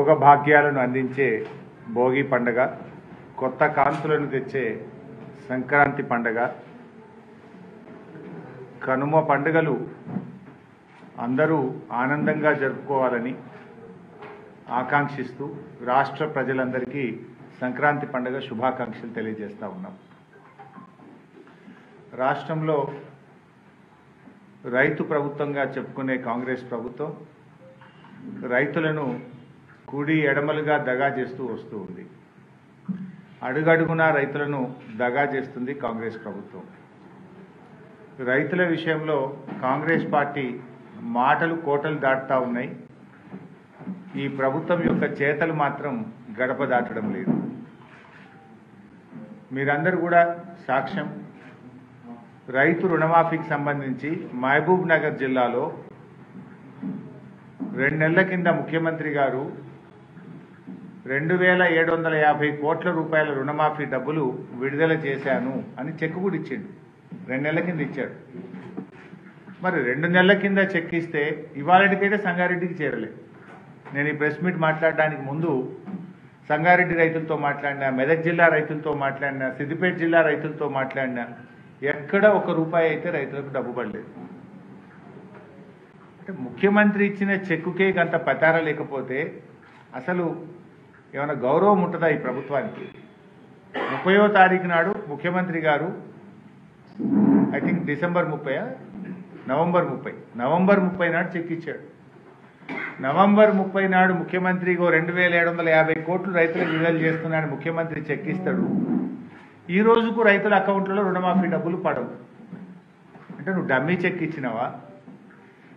భోగభాగ్యాలను అందించే భోగి పండగ, కొత్త కాంతులను తెచ్చే సంక్రాంతి పండగ, కనుమ పండుగలు అందరూ ఆనందంగా జరుపుకోవాలని ఆకాంక్షిస్తూ రాష్ట్ర ప్రజలందరికీ సంక్రాంతి పండుగ శుభాకాంక్షలు తెలియజేస్తా ఉన్నాం. రాష్ట్రంలో రైతు ప్రభుత్వంగా చెప్పుకునే కాంగ్రెస్ ప్రభుత్వం రైతులను కుడి ఎడమలుగా దగా చేస్తూ వస్తూ ఉంది. అడుగడుగునా రైతులను దగా చేస్తుంది కాంగ్రెస్ ప్రభుత్వం. రైతుల విషయంలో కాంగ్రెస్ పార్టీ మాటలు కోటలు దాటుతూ ఉన్నాయి. ఈ ప్రభుత్వం యొక్క చేతలు మాత్రం గడప దాటడం లేదు. మీరందరూ కూడా సాక్ష్యం. రైతు రుణమాఫీకి సంబంధించి మహబూబ్ నగర్ జిల్లాలో 2 నెలల కింద ముఖ్యమంత్రి గారు 2750 కోట్ల రూపాయల రుణమాఫీ డబ్బులు విడుదల చేశాను అని చెక్ కూడా ఇచ్చిండు. 2 నెలల కింద ఇచ్చాడు. మరి 2 నెలల కింద చెక్ ఇస్తే ఇవాళకైతే సంగారెడ్డికి చేరలే. నేను ఈ ప్రెస్ మీట్ మాట్లాడడానికి ముందు సంగారెడ్డి రైతులతో మాట్లాడినా, మెదక్ జిల్లా రైతులతో మాట్లాడినా, సిద్దిపేట జిల్లా రైతులతో మాట్లాడినా, ఎక్కడ 1 రూపాయి అయితే రైతులకు డబ్బు పడలేదు. అంటే ముఖ్యమంత్రి ఇచ్చిన చెక్కుకే అంత పతార లేకపోతే అసలు ఏమైనా గౌరవం ఉంటుందా ఈ ప్రభుత్వానికి? 30వ తారీఖు నాడు ముఖ్యమంత్రి గారు ఐ థింక్ నవంబర్ 30 నాడు చెక్ ఇచ్చాడు. నవంబర్ 30 నాడు ముఖ్యమంత్రి 2750 కోట్లు రైతులకు విడుదల చేస్తున్నాడు ముఖ్యమంత్రి చెక్ ఇస్తాడు. ఈ రోజుకు రైతుల అకౌంట్లలో రుణమాఫీ డబ్బులు పడవు. అంటే నువ్వు డమ్మీ చెక్ ఇచ్చినావా?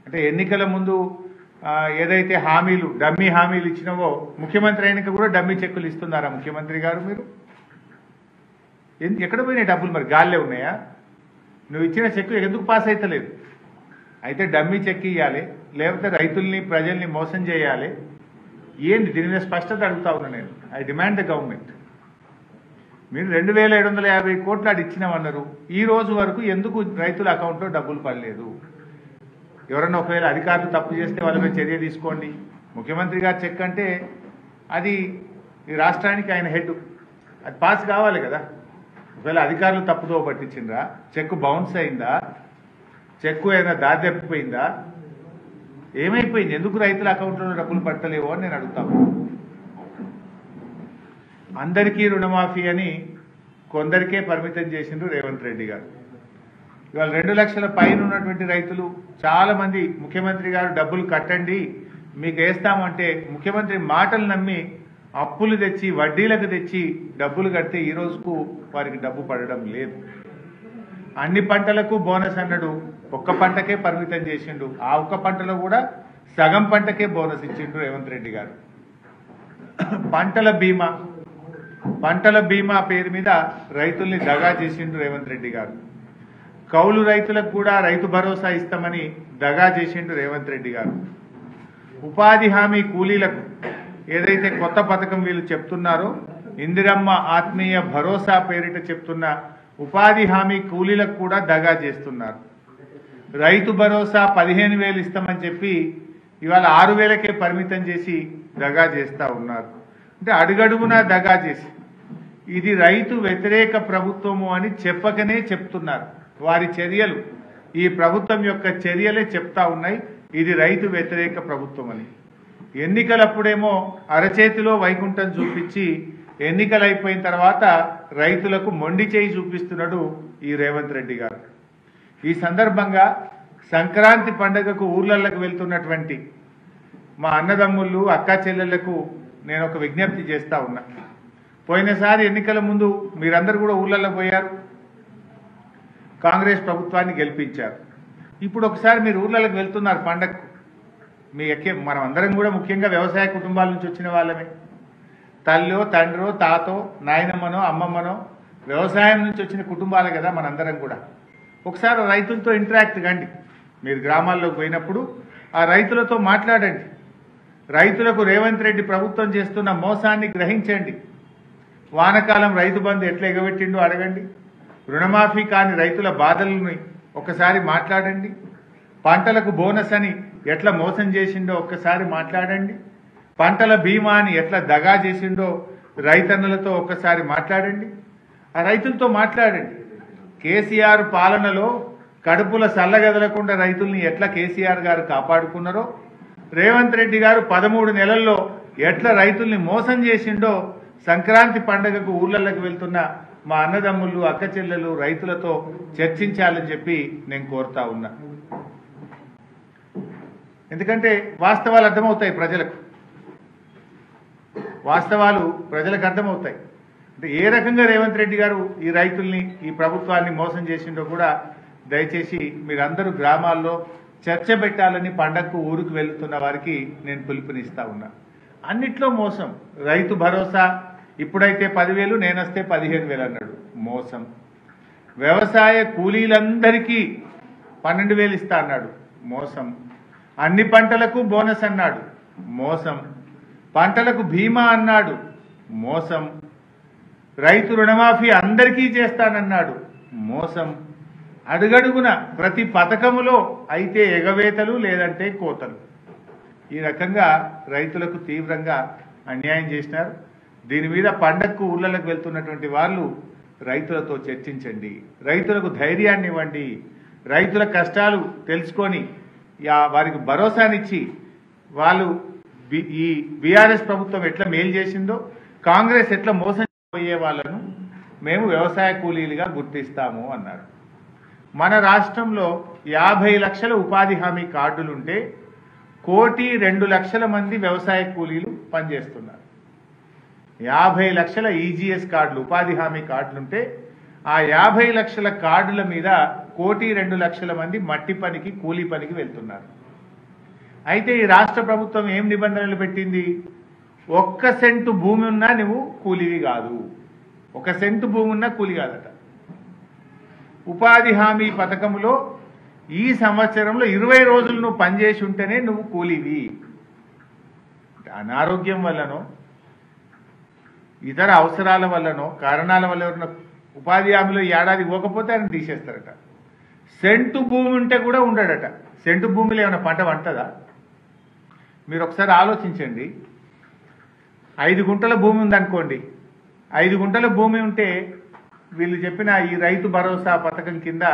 అంటే ఎన్నికల ముందు ఏదైతే డమ్మీ హామీలు ఇచ్చినావో ముఖ్యమంత్రి అయినాక కూడా డమ్మీ చెక్కులు ఇస్తున్నారా ముఖ్యమంత్రి గారు? మీరు ఎక్కడ పోయినాయి డబ్బులు? మరి గాల్లే ఉన్నాయా? నువ్వు ఇచ్చిన చెక్కు ఎందుకు పాస్ అవుతలేదు? అయితే డమ్మీ చెక్ ఇవ్వాలి, లేకపోతే రైతుల్ని ప్రజల్ని మోసం చేయాలి. ఏంటి దీని మీద స్పష్టత అడుగుతా ఉన్నా నేను. I demand the government. మీరు 2750 కోట్లు అది ఇచ్చినామన్నారు. ఈ రోజు వరకు ఎందుకు రైతుల అకౌంట్లో డబ్బులు పడలేదు? ఎవరన్నా ఒకవేళ అధికారులు తప్పు చేస్తే వాళ్ళ మీద చర్య తీసుకోండి. ముఖ్యమంత్రి గారు చెక్ అంటే అది ఈ రాష్ట్రానికి ఆయన హెడ్, అది పాస్ కావాలి కదా. ఒకవేళ అధికారులు తప్పుదో పట్టించిండ్రా, చెక్ బౌన్స్ అయిందా, చెక్కు ఏదైనా దారి తప్పిపోయిందా, ఏమైపోయింది? ఎందుకు రైతుల అకౌంట్లో డబ్బులు పట్టలేవో అని నేను అడుగుతాను. అందరికీ రుణమాఫీ అని కొందరికే పరిమితం చేసిండ్రు రేవంత్ రెడ్డి గారు. ఇవాళ 2 లక్షల పైన ఉన్నటువంటి రైతులు చాలా మంది ముఖ్యమంత్రి గారు డబ్బులు కట్టండి మీకు వేస్తామంటే ముఖ్యమంత్రి మాటలు నమ్మి అప్పులు తెచ్చి వడ్డీలకు తెచ్చి డబ్బులు కడితే ఈ రోజుకు వారికి డబ్బు పడడం లేదు. అన్ని పంటలకు బోనస్ అన్నాడు, ఒక్క పంటకే పరిమితం చేసిండు. ఆ ఒక్క పంటలో కూడా సగం పంటకే బోనస్ ఇచ్చిండు రేవంత్ రెడ్డి గారు. పంటల బీమా పేరు మీద రైతుల్ని దగా చేసిండు రేవంత్ రెడ్డి గారు. కౌలు రైతులకు కూడా రైతు భరోసా ఇస్తామని దగా చేసిండు రేవంత్ రెడ్డి గారు. ఉపాధి హామీ కూలీలకు ఏదైతే కొత్త పథకం వీళ్ళు చెప్తున్నారో, ఇందిరమ్మ ఆత్మీయ భరోసా పేరిట చెప్తున్న ఉపాధి హామీ కూలీలకు కూడా దగా చేస్తున్నారు. రైతు భరోసా 15,000 ఇస్తామని చెప్పి ఇవాళ 6,000కే పరిమితం చేసి దగా చేస్తూ ఉన్నారు. అంటే అడుగడుగునా దగా చేసి ఇది రైతు వ్యతిరేక ప్రభుత్వము అని చెప్పకనే చెప్తున్నారు. వారి చర్యలు, ఈ ప్రభుత్వం యొక్క చర్యలే చెప్తా ఉన్నాయి ఇది రైతు వ్యతిరేక ప్రభుత్వం అని. ఎన్నికలప్పుడేమో అరచేతిలో వైకుంఠం చూపించి ఎన్నికలు అయిపోయిన తర్వాత రైతులకు మొండి చేయి చూపిస్తున్నాడు ఈ రేవంత్ రెడ్డి గారు. ఈ సందర్భంగా సంక్రాంతి పండుగకు ఊర్లలోకి వెళ్తున్నటువంటి మా అన్నదమ్ముళ్ళు అక్కా చెల్లెళ్లకు నేను ఒక విజ్ఞప్తి చేస్తా ఉన్నా. పోయినసారి ఎన్నికల ముందు మీరందరూ కూడా ఊర్లలో పోయారు, కాంగ్రెస్ ప్రభుత్వాన్ని గెలిపించారు. ఇప్పుడు ఒకసారి మీరు ఊర్లలోకి వెళ్తున్నారు పండగకు. మనం అందరం కూడా ముఖ్యంగా వ్యవసాయ కుటుంబాల నుంచి వచ్చిన వాళ్ళమే. తల్లో తండ్రో తాతో నాయనమ్మనో అమ్మమ్మనో వ్యవసాయం నుంచి వచ్చిన కుటుంబాలే కదా మనందరం కూడా. ఒకసారి రైతులతో ఇంటరాక్ట్ కండి. మీరు గ్రామాల్లోకి పోయినప్పుడు ఆ రైతులతో మాట్లాడండి. రైతులకు రేవంత్ రెడ్డి ప్రభుత్వం చేస్తున్న మోసాన్ని గ్రహించండి. వానకాలం రైతు బంధు ఎట్లా ఎగబెట్టిండో అడగండి. రుణమాఫీ కాని రైతుల బాధలను ఒకసారి మాట్లాడండి. పంటలకు బోనస్ అని ఎట్లా మోసం చేసిండో ఒక్కసారి మాట్లాడండి. పంటల బీమాని ఎట్లా దగా చేసిండో రైతన్నలతో ఒక్కసారి మాట్లాడండి, ఆ రైతులతో మాట్లాడండి. కేసీఆర్ పాలనలో కడుపుల సల్లగదలకుండా రైతుల్ని ఎట్లా కేసీఆర్ గారు కాపాడుకున్నారో, రేవంత్ రెడ్డి గారు 13 నెలల్లో ఎట్లా రైతుల్ని మోసం చేసిండో సంక్రాంతి పండుగకు ఊర్లలోకి వెళ్తున్న మా అన్నదమ్ములు అక్క చెల్లెలు రైతులతో చర్చించాలని చెప్పి నేను కోరుతా ఉన్నా. ఎందుకంటే వాస్తవాలు అర్థమవుతాయి ప్రజలకు, వాస్తవాలు ప్రజలకు అర్థమవుతాయి. అంటే ఏ రకంగా రేవంత్ రెడ్డి గారు ఈ రైతుల్ని ఈ ప్రభుత్వాన్ని మోసం చేసిండో కూడా దయచేసి మీరందరూ గ్రామాల్లో చర్చ పెట్టాలని పండగకు ఊరికి వెళ్తున్న వారికి నేను పిలుపునిస్తా ఉన్నా. అన్నిట్లో మోసం. రైతు భరోసా ఇప్పుడైతే 10,000 నేనొస్తే 15,000 అన్నాడు, మోసం. వ్యవసాయ కూలీలందరికీ 12,000 ఇస్తా అన్నాడు, మోసం. అన్ని పంటలకు బోనస్ అన్నాడు, మోసం. పంటలకు బీమా అన్నాడు, మోసం. రైతు రుణమాఫీ అందరికీ చేస్తానన్నాడు, మోసం. అడుగడుగున ప్రతి పథకములో అయితే ఎగవేతలు లేదంటే కోతలు. ఈ రకంగా రైతులకు తీవ్రంగా అన్యాయం చేసినారు. దీని మీద పండగకు ఊళ్ళకు వెళ్తున్నటువంటి వాళ్ళు రైతులతో చర్చించండి, రైతులకు ధైర్యాన్ని ఇవ్వండి, రైతుల కష్టాలు తెలుసుకొని వారికి భరోసానిచ్చి వాళ్ళు ఈ బీఆర్ఎస్ ప్రభుత్వం ఎట్లా మేలు చేసిందో, కాంగ్రెస్ ఎట్లా మోసం పోయే వాళ్ళను మేము వ్యవసాయ కూలీలుగా గుర్తిస్తాము అన్నారు. మన రాష్ట్రంలో 50 లక్షల ఉపాధి హామీ కార్డులుంటే 1,02,00,000 మంది వ్యవసాయ కూలీలు పనిచేస్తున్నారు. 50 లక్షల ఈజీఎస్ కార్డులు ఉపాధి హామీ కార్డులుంటే ఆ 50 లక్షల కార్డుల మీద 1,02,00,000 మంది మట్టి పనికి కూలీ పనికి వెళ్తున్నారు. అయితే ఈ రాష్ట్ర ప్రభుత్వం ఏం నిబంధనలు పెట్టింది? 1 సెంటు భూమి ఉన్నా నువ్వు కూలీవి కాదు, 1 సెంటు భూమి ఉన్నా కూలీ కాదట. ఉపాధి హామీ పథకంలో ఈ సంవత్సరంలో 20 రోజులు నువ్వు పనిచేసి ఉంటేనే నువ్వు కూలీవి. అనారోగ్యం వల్లనో ఇతర అవసరాల వల్లనో కారణాల వల్ల ఉన్న ఉపాధి హామీలో ఏడాది పోకపోతే ఆయన తీసేస్తారట. సెంటు భూమి ఉంటే కూడా ఉండడట. సెంటు భూమిలో ఏమైనా పంట పంటదా? మీరు ఒకసారి ఆలోచించండి. 5 గుంటల భూమి ఉందనుకోండి, 5 గుంటల భూమి ఉంటే వీళ్ళు చెప్పిన ఈ రైతు భరోసా పథకం కింద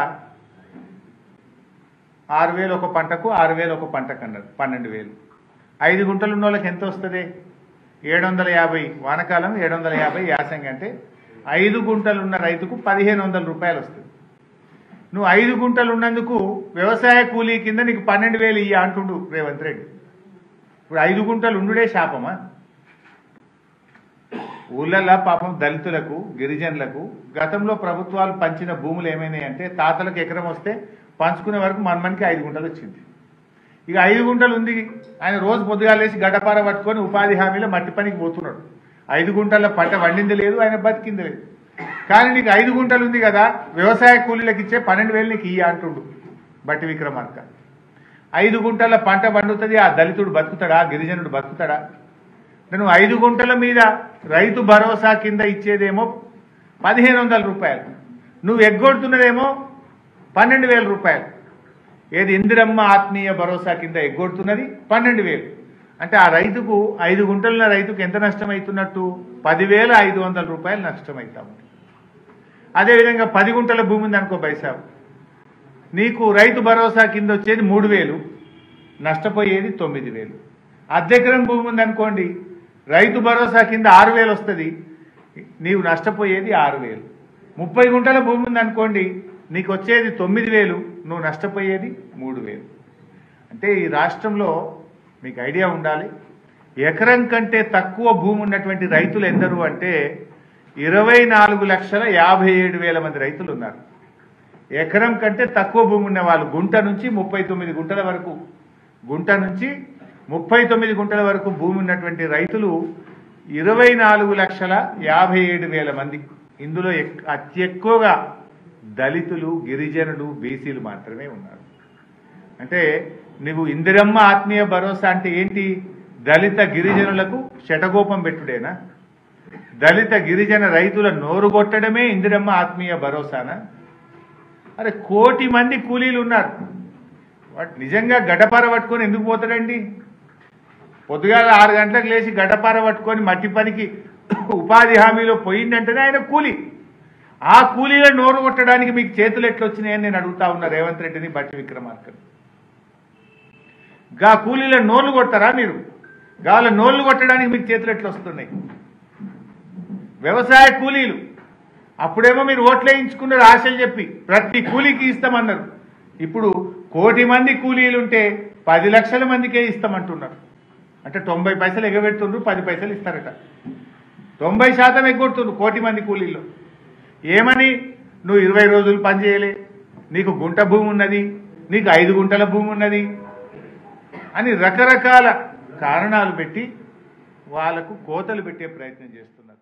6,000 ఒక పంటకు, 6,000 ఒక పంటకు అన్నారు, 12,000. 5 గుంటలు ఉన్న వాళ్ళకి ఎంత వస్తుంది? 750 వానకాలం, 750 యాసంగి. అంటే 5 గుంటలు ఉన్న రైతుకు 1,500 రూపాయలు వస్తుంది. నువ్వు 5 గుంటలు ఉన్నందుకు వ్యవసాయ కూలీ కింద నీకు 12,000 ఇయ్య అంటుండు రేవంత్ రెడ్డి. ఇప్పుడు 5 గుంటలు ఉండుడే శాపమా? ఊళ్ళల్లో పాపం దళితులకు, గిరిజనులకు గతంలో ప్రభుత్వాలు పంచిన భూములు ఏమైనాయి అంటే తాతలకు ఎకరం వస్తే పంచుకునే వరకు మనకి 5 గుంటలు వచ్చింది. ఇక 5 గుంటలు ఉంది, ఆయన రోజు పొద్దుగాలేసి గడ్డపార పట్టుకొని ఉపాధి హామీలో మట్టి పనికి పోతున్నాడు. 5 గుంటల పంట వండింది లేదు, ఆయన బతికింది లేదు. కానీ నీకు 5 గుంటలు ఉంది కదా, వ్యవసాయ కూలీలకు ఇచ్చే 12,000 నీకు ఇయ్య అంటుండు బట్టి విక్రమార్క. 5 గుంటల పంట పండుతుంది, ఆ దళితుడు బతుకుతాడా, గిరిజనుడు బతుకుతాడా? నువ్వు 5 గుంటల మీద రైతు భరోసా కింద ఇచ్చేదేమో 1,500 రూపాయలు, నువ్వు ఎగ్గొడుతున్నదేమో 12,000 రూపాయలు. ఏది ఇందిరమ్మ ఆత్మీయ భరోసా కింద ఎగ్గొడుతున్నది 12,000. అంటే ఆ రైతుకు 5 గుంటల రైతుకు ఎంత నష్టం అవుతున్నట్టు? 10,500 రూపాయలు నష్టమవుతాము. అదేవిధంగా 10 గుంటల భూమి ఉంది అనుకో బైసాబ్, నీకు రైతు భరోసా కింద వచ్చేది 3,000, నష్టపోయేది 9,000. అర్ధెకరం భూమి ఉంది అనుకోండి, రైతు భరోసా కింద 6,000 వస్తుంది, నీవు నష్టపోయేది 6,000. 30 గుంటల భూమి ఉంది అనుకోండి, నీకు వచ్చేది 9,000, నువ్వు నష్టపోయేది 3,000. అంటే ఈ రాష్ట్రంలో మీకు ఐడియా ఉండాలి, ఎకరం కంటే తక్కువ భూమి ఉన్నటువంటి రైతులు ఎందరు అంటే 24,57,000 మంది రైతులు ఉన్నారు. ఎకరం కంటే తక్కువ భూమి ఉన్న వాళ్ళు గుంట నుంచి 39 గుంటల వరకు, గుంట నుంచి 39 గుంటల వరకు భూమి ఉన్నటువంటి రైతులు 24,57,000 మంది. ఇందులో అతి ఎక్కువగా దళితులు, గిరిజనులు, బీసీలు మాత్రమే ఉన్నారు. అంటే నువ్వు ఇందిరమ్మ ఆత్మీయ భరోసా అంటే ఏంటి? దళిత గిరిజనులకు శటగోపం పెట్టుడేనా? దళిత గిరిజన రైతుల నోరు కొట్టడమే ఇందిరమ్మ ఆత్మీయ భరోసానా? అరే 1 కోటి మంది కూలీలు ఉన్నారు, వాడు నిజంగా గడ్డపార పట్టుకొని ఎందుకు పోతాడండి? పొద్దుగాల 6 గంటలకు లేచి గడ్డపార పట్టుకొని మట్టి పనికి ఉపాధి హామీలో పోయిందంటేనే ఆయన కూలి. ఆ కూలీల నోరు కొట్టడానికి మీకు చేతులు ఎట్లొచ్చినాయని నేను అడుగుతా ఉన్నా రేవంత్ రెడ్డిని, బట్టి విక్రమార్కని. గా కూలీల నోర్లు కొడతారా మీరు? గాల నోర్లు కొట్టడానికి మీకు చేతులు ఎట్లా వస్తున్నాయి? వ్యవసాయ కూలీలు అప్పుడేమో మీరు ఓట్లు వేయించుకున్నారు ఆశలు చెప్పి, ప్రతి కూలీకి ఇస్తామన్నారు. ఇప్పుడు 1 కోటి మంది కూలీలుంటే 10 లక్షల మందికే ఇస్తామంటున్నారు. అంటే 90 పైసలు ఎగబెడుతుండ్రు, 10 పైసలు ఇస్తారట. 90% ఎగ్గొడుతుండ్రు 1 కోటి మంది కూలీల్లో. ఏమని? నువ్వు 20 రోజులు పని చేయలే, నీకు గుంట భూమి ఉన్నది, నీకు 5 గుంటల భూమి ఉన్నది అని రకరకాల కారణాలు పెట్టి వాళ్లకు కోతలు పెట్టే ప్రయత్నం చేస్తున్నారు.